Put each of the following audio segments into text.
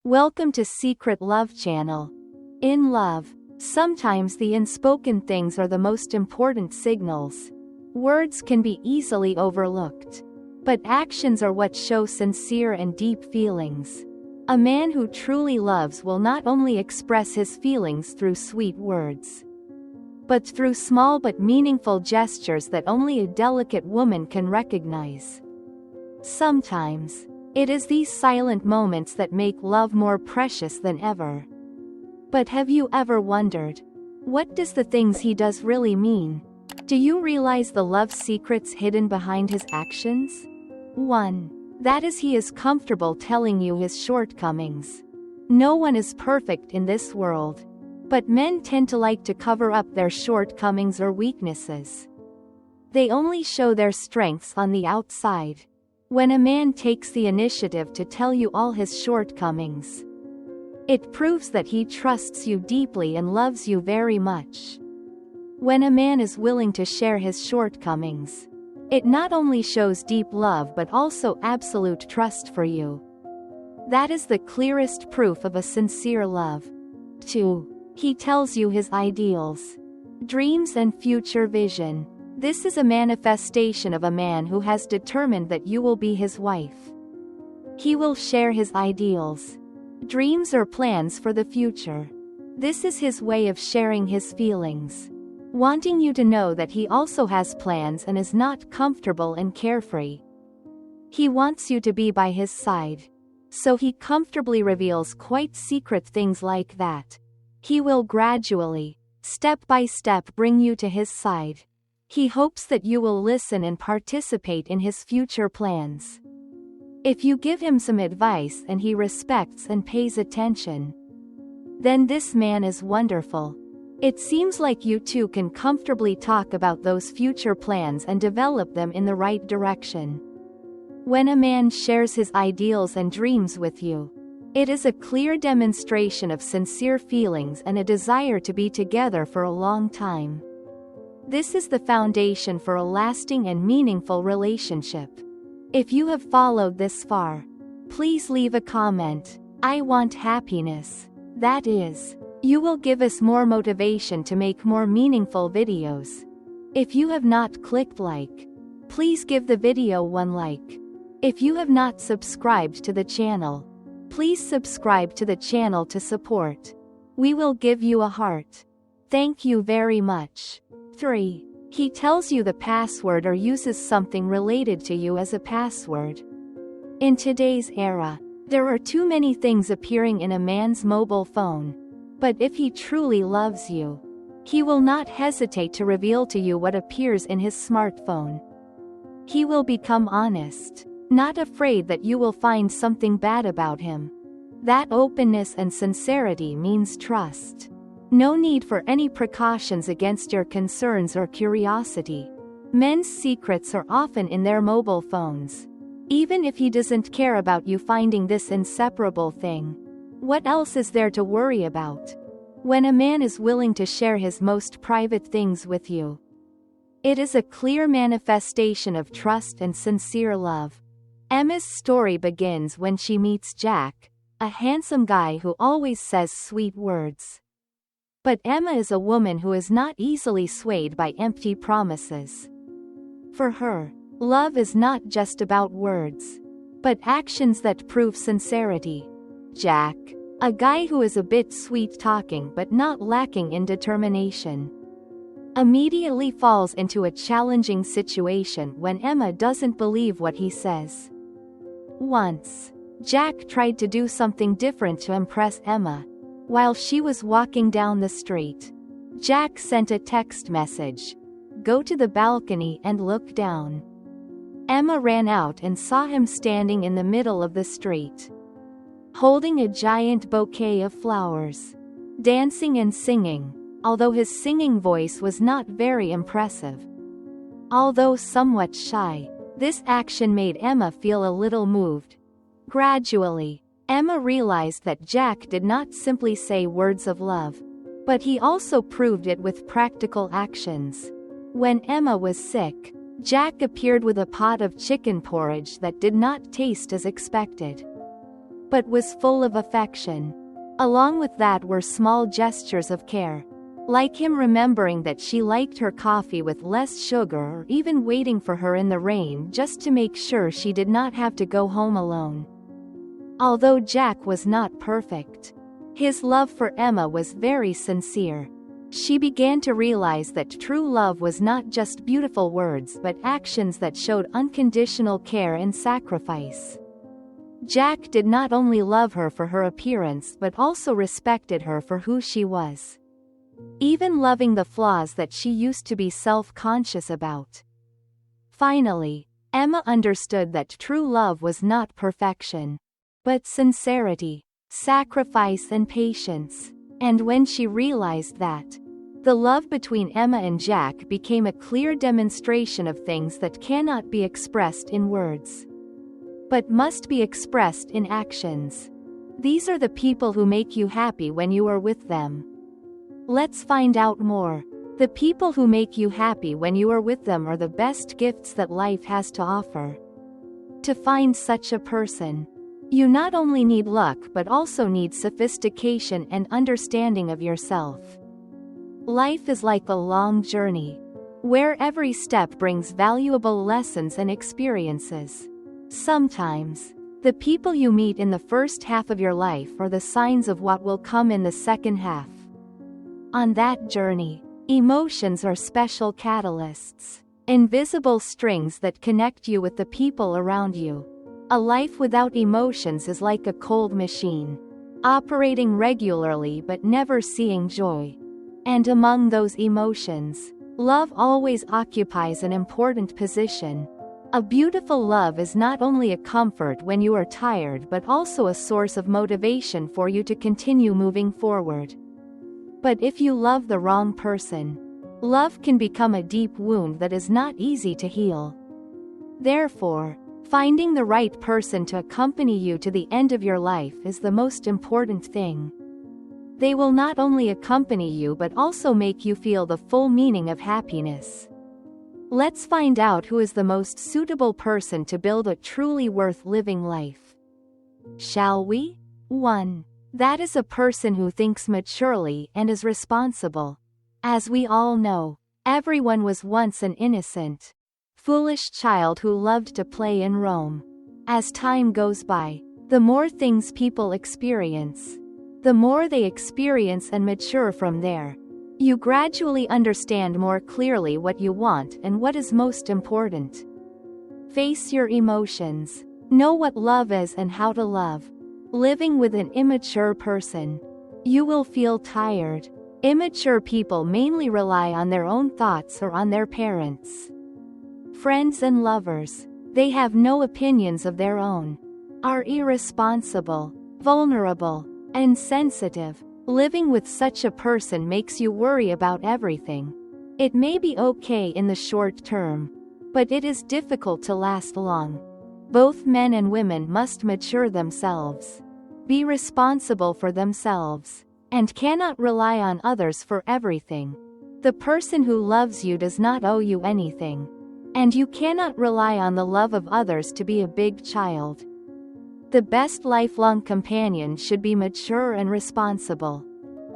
Welcome to Secret Love Channel. In love, sometimes the unspoken things are the most important signals. Words can be easily overlooked, but actions are what show sincere and deep feelings. A man who truly loves will not only express his feelings through sweet words, but through small but meaningful gestures that only a delicate woman can recognize. Sometimes, it is these silent moments that make love more precious than ever. But have you ever wondered, what does the things he does really mean? Do you realize the love secrets hidden behind his actions? 1. That is, he is comfortable telling you his shortcomings. No one is perfect in this world, but men tend to like to cover up their shortcomings or weaknesses. They only show their strengths on the outside. When a man takes the initiative to tell you all his shortcomings, it proves that he trusts you deeply and loves you very much. When a man is willing to share his shortcomings, it not only shows deep love but also absolute trust for you. That is the clearest proof of a sincere love. 2. He tells you his ideals, dreams and future vision. This is a manifestation of a man who has determined that you will be his wife. He will share his ideals, dreams or plans for the future. This is his way of sharing his feelings, wanting you to know that he also has plans and is not comfortable and carefree. He wants you to be by his side, so he comfortably reveals quite secret things like that. He will gradually, step by step, bring you to his side. He hopes that you will listen and participate in his future plans. If you give him some advice and he respects and pays attention, then this man is wonderful. It seems like you two can comfortably talk about those future plans and develop them in the right direction. When a man shares his ideals and dreams with you, it is a clear demonstration of sincere feelings and a desire to be together for a long time. This is the foundation for a lasting and meaningful relationship. If you have followed this far, please leave a comment. I want happiness. That is, you will give us more motivation to make more meaningful videos. If you have not clicked like, please give the video one like. If you have not subscribed to the channel, please subscribe to the channel to support. We will give you a heart. Thank you very much. 3. He tells you the password or uses something related to you as a password. In today's era, there are too many things appearing in a man's mobile phone. But if he truly loves you, he will not hesitate to reveal to you what appears in his smartphone. He will become honest, not afraid that you will find something bad about him. That openness and sincerity means trust. No need for any precautions against your concerns or curiosity. Men's secrets are often in their mobile phones. Even if he doesn't care about you finding this inseparable thing, what else is there to worry about? When a man is willing to share his most private things with you, it is a clear manifestation of trust and sincere love. Emma's story begins when she meets Jack, a handsome guy who always says sweet words. But Emma is a woman who is not easily swayed by empty promises. For her, love is not just about words, but actions that prove sincerity. Jack, a guy who is a bit sweet-talking but not lacking in determination, immediately falls into a challenging situation when Emma doesn't believe what he says. Once, Jack tried to do something different to impress Emma. While she was walking down the street, Jack sent a text message. Go to the balcony and look down. Emma ran out and saw him standing in the middle of the street, holding a giant bouquet of flowers, dancing and singing, although his singing voice was not very impressive. Although somewhat shy, this action made Emma feel a little moved. Gradually, Emma realized that Jack did not simply say words of love, but he also proved it with practical actions. When Emma was sick, Jack appeared with a pot of chicken porridge that did not taste as expected. but was full of affection. Along with that were small gestures of care, like him remembering that she liked her coffee with less sugar, or even waiting for her in the rain just to make sure she did not have to go home alone. Although Jack was not perfect, his love for Emma was very sincere. She began to realize that true love was not just beautiful words but actions that showed unconditional care and sacrifice. Jack did not only love her for her appearance but also respected her for who she was, even loving the flaws that she used to be self-conscious about. Finally, Emma understood that true love was not perfection, but sincerity, sacrifice and patience. And when she realized that, the love between Emma and Jack became a clear demonstration of things that cannot be expressed in words, but must be expressed in actions. These are the people who make you happy when you are with them. Let's find out more. The people who make you happy when you are with them are the best gifts that life has to offer. To find such a person, you not only need luck but also need sophistication and understanding of yourself. Life is like a long journey, where every step brings valuable lessons and experiences. Sometimes, the people you meet in the first half of your life are the signs of what will come in the second half. On that journey, emotions are special catalysts, invisible strings that connect you with the people around you. A life without emotions is like a cold machine, operating regularly but never seeing joy. And among those emotions, love always occupies an important position. A beautiful love is not only a comfort when you are tired but also a source of motivation for you to continue moving forward. But if you love the wrong person, love can become a deep wound that is not easy to heal. Therefore, finding the right person to accompany you to the end of your life is the most important thing. They will not only accompany you but also make you feel the full meaning of happiness. Let's find out who is the most suitable person to build a truly worth living life. Shall we? 1. That is a person who thinks maturely and is responsible. As we all know, everyone was once an innocent, foolish child who loved to play and roam. As time goes by, the more things people experience, the more they experience and mature from there. You gradually understand more clearly what you want and what is most important. Face your emotions. Know what love is and how to love. Living with an immature person, you will feel tired. Immature people mainly rely on their own thoughts or on their parents. Friends and lovers, they have no opinions of their own, are irresponsible, vulnerable, and sensitive. Living with such a person makes you worry about everything. It may be okay in the short term, but it is difficult to last long. Both men and women must mature themselves, be responsible for themselves, and cannot rely on others for everything. The person who loves you does not owe you anything, and you cannot rely on the love of others to be a big child. The best lifelong companion should be mature and responsible.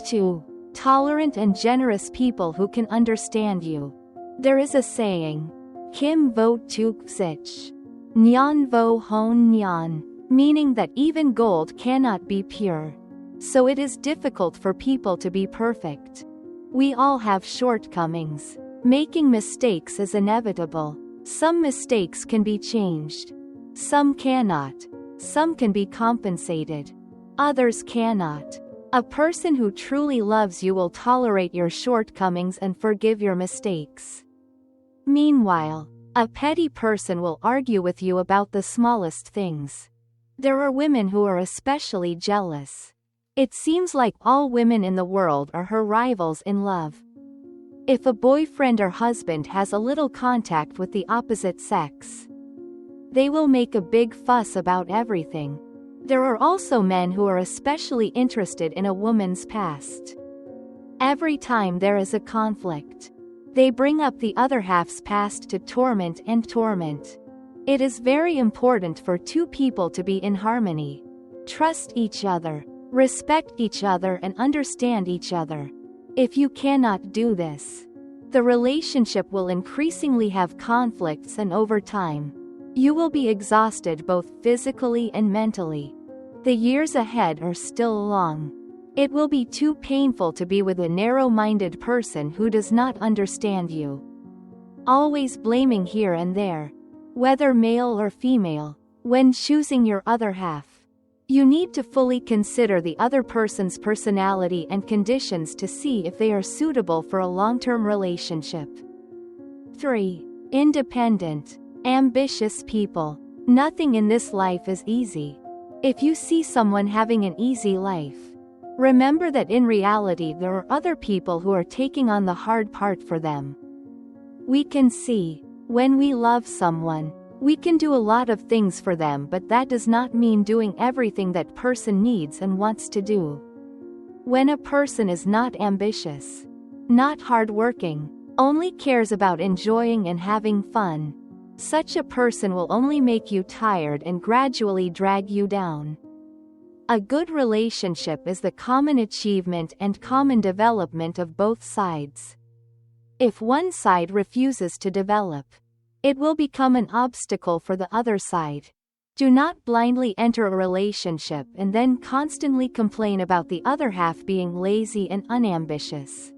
2. Tolerant and generous people who can understand you. There is a saying, Kim vo tuk sich, nyan vo hon nyan, meaning that even gold cannot be pure. So it is difficult for people to be perfect. We all have shortcomings. Making mistakes is inevitable. Some mistakes can be changed. Some cannot. Some can be compensated. Others cannot. A person who truly loves you will tolerate your shortcomings and forgive your mistakes. Meanwhile, a petty person will argue with you about the smallest things. There are women who are especially jealous. It seems like all women in the world are her rivals in love. If a boyfriend or husband has a little contact with the opposite sex, they will make a big fuss about everything. There are also men who are especially interested in a woman's past. Every time there is a conflict, they bring up the other half's past to torment and torment. It is very important for two people to be in harmony. Trust each other, respect each other, and understand each other. If you cannot do this, the relationship will increasingly have conflicts, and over time, you will be exhausted both physically and mentally. The years ahead are still long. It will be too painful to be with a narrow-minded person who does not understand you. Always blaming here and there, whether male or female, when choosing your other half. You need to fully consider the other person's personality and conditions to see if they are suitable for a long-term relationship. 3. Independent, ambitious people. Nothing in this life is easy. If you see someone having an easy life, remember that in reality there are other people who are taking on the hard part for them. We can see, when we love someone, we can do a lot of things for them, but that does not mean doing everything that person needs and wants to do. When a person is not ambitious, not hardworking, only cares about enjoying and having fun, such a person will only make you tired and gradually drag you down. A good relationship is the common achievement and common development of both sides. If one side refuses to develop, it will become an obstacle for the other side. Do not blindly enter a relationship and then constantly complain about the other half being lazy and unambitious.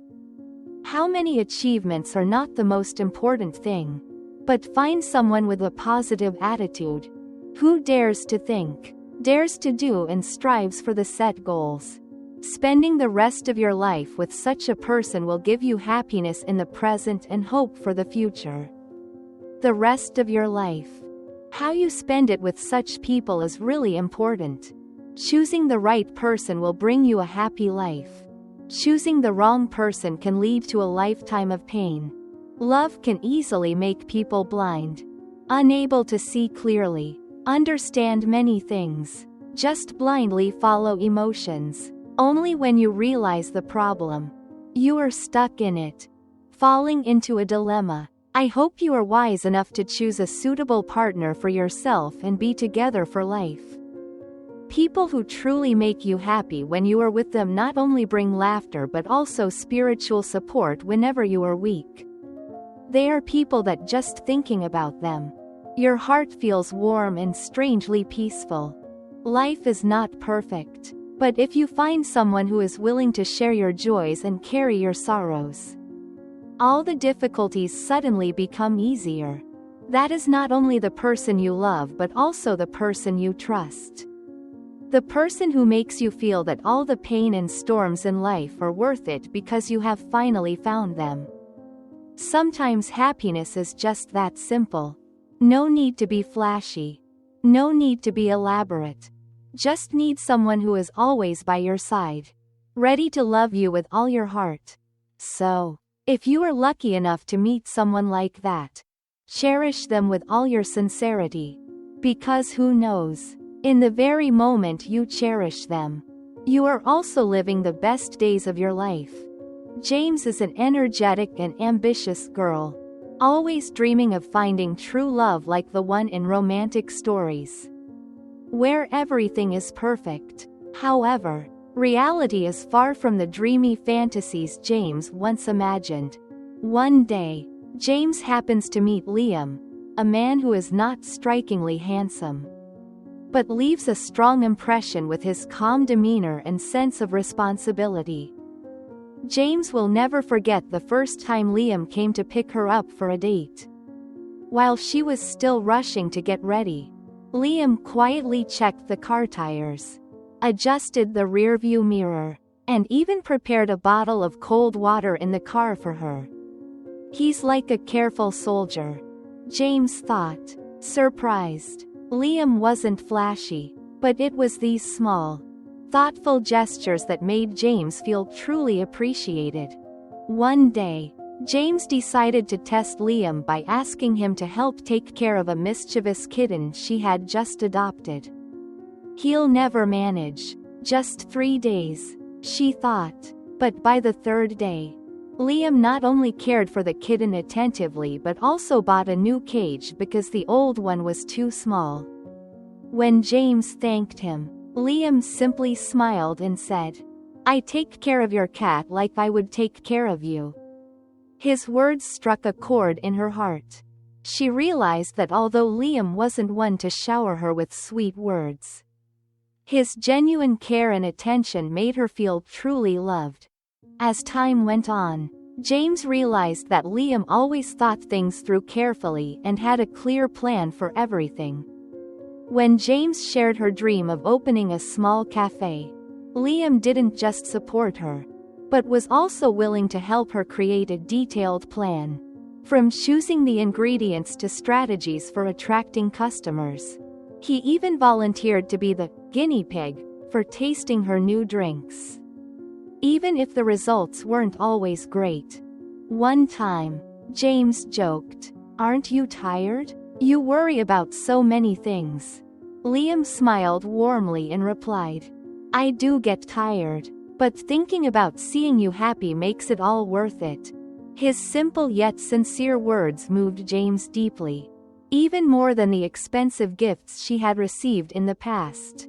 How many achievements are not the most important thing? But find someone with a positive attitude, who dares to think, dares to do, and strives for the set goals. Spending the rest of your life with such a person will give you happiness in the present and hope for the future. The rest of your life. How you spend it with such people is really important. Choosing the right person will bring you a happy life. Choosing the wrong person can lead to a lifetime of pain. Love can easily make people blind, unable to see clearly, understand many things, just blindly follow emotions. Only when you realize the problem, you are stuck in it, falling into a dilemma. I hope you are wise enough to choose a suitable partner for yourself and be together for life. People who truly make you happy when you are with them not only bring laughter but also spiritual support whenever you are weak. They are people that just thinking about them, your heart feels warm and strangely peaceful. Life is not perfect, but if you find someone who is willing to share your joys and carry your sorrows, all the difficulties suddenly become easier. That is not only the person you love but also the person you trust. The person who makes you feel that all the pain and storms in life are worth it because you have finally found them. Sometimes happiness is just that simple. No need to be flashy. No need to be elaborate. Just need someone who is always by your side, ready to love you with all your heart. So, if you are lucky enough to meet someone like that, cherish them with all your sincerity. Because who knows, in the very moment you cherish them, you are also living the best days of your life. James is an energetic and ambitious girl, always dreaming of finding true love like the one in romantic stories, where everything is perfect. However, reality is far from the dreamy fantasies James once imagined. One day, James happens to meet Liam, a man who is not strikingly handsome, but leaves a strong impression with his calm demeanor and sense of responsibility. James will never forget the first time Liam came to pick her up for a date. While she was still rushing to get ready, Liam quietly checked the car tires, adjusted the rearview mirror, and even prepared a bottle of cold water in the car for her. He's like a careful soldier, James thought, surprised. Liam wasn't flashy, but it was these small, thoughtful gestures that made James feel truly appreciated. One day, James decided to test Liam by asking him to help take care of a mischievous kitten she had just adopted. He'll never manage. Just 3 days, she thought. But by the third day, Liam not only cared for the kitten attentively but also bought a new cage because the old one was too small. When James thanked him, Liam simply smiled and said, "I take care of your cat like I would take care of you." His words struck a chord in her heart. She realized that although Liam wasn't one to shower her with sweet words, his genuine care and attention made her feel truly loved. As time went on, James realized that Liam always thought things through carefully and had a clear plan for everything. When James shared her dream of opening a small cafe, Liam didn't just support her, but was also willing to help her create a detailed plan. From choosing the ingredients to strategies for attracting customers. He even volunteered to be the guinea pig for tasting her new drinks, even if the results weren't always great. One time, James joked, "Aren't you tired? You worry about so many things." Liam smiled warmly and replied, "I do get tired, but thinking about seeing you happy makes it all worth it." His simple yet sincere words moved James deeply, even more than the expensive gifts she had received in the past.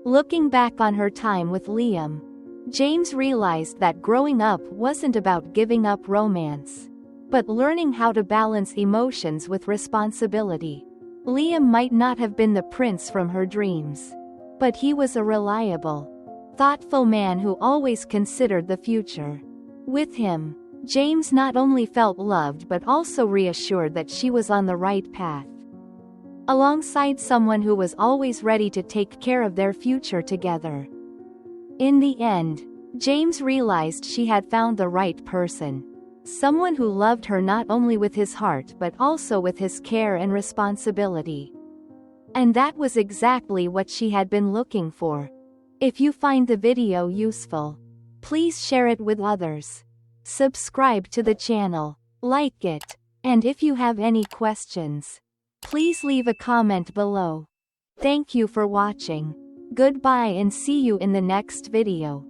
Looking back on her time with Liam, James realized that growing up wasn't about giving up romance, but learning how to balance emotions with responsibility. Liam might not have been the prince from her dreams, but he was a reliable, thoughtful man who always considered the future. With him, James not only felt loved but also reassured that she was on the right path, alongside someone who was always ready to take care of their future together. In the end, James realized she had found the right person, someone who loved her not only with his heart but also with his care and responsibility. And that was exactly what she had been looking for. If you find the video useful, please share it with others. Subscribe to the channel, like it, and if you have any questions, please leave a comment below. Thank you for watching. Goodbye and see you in the next video.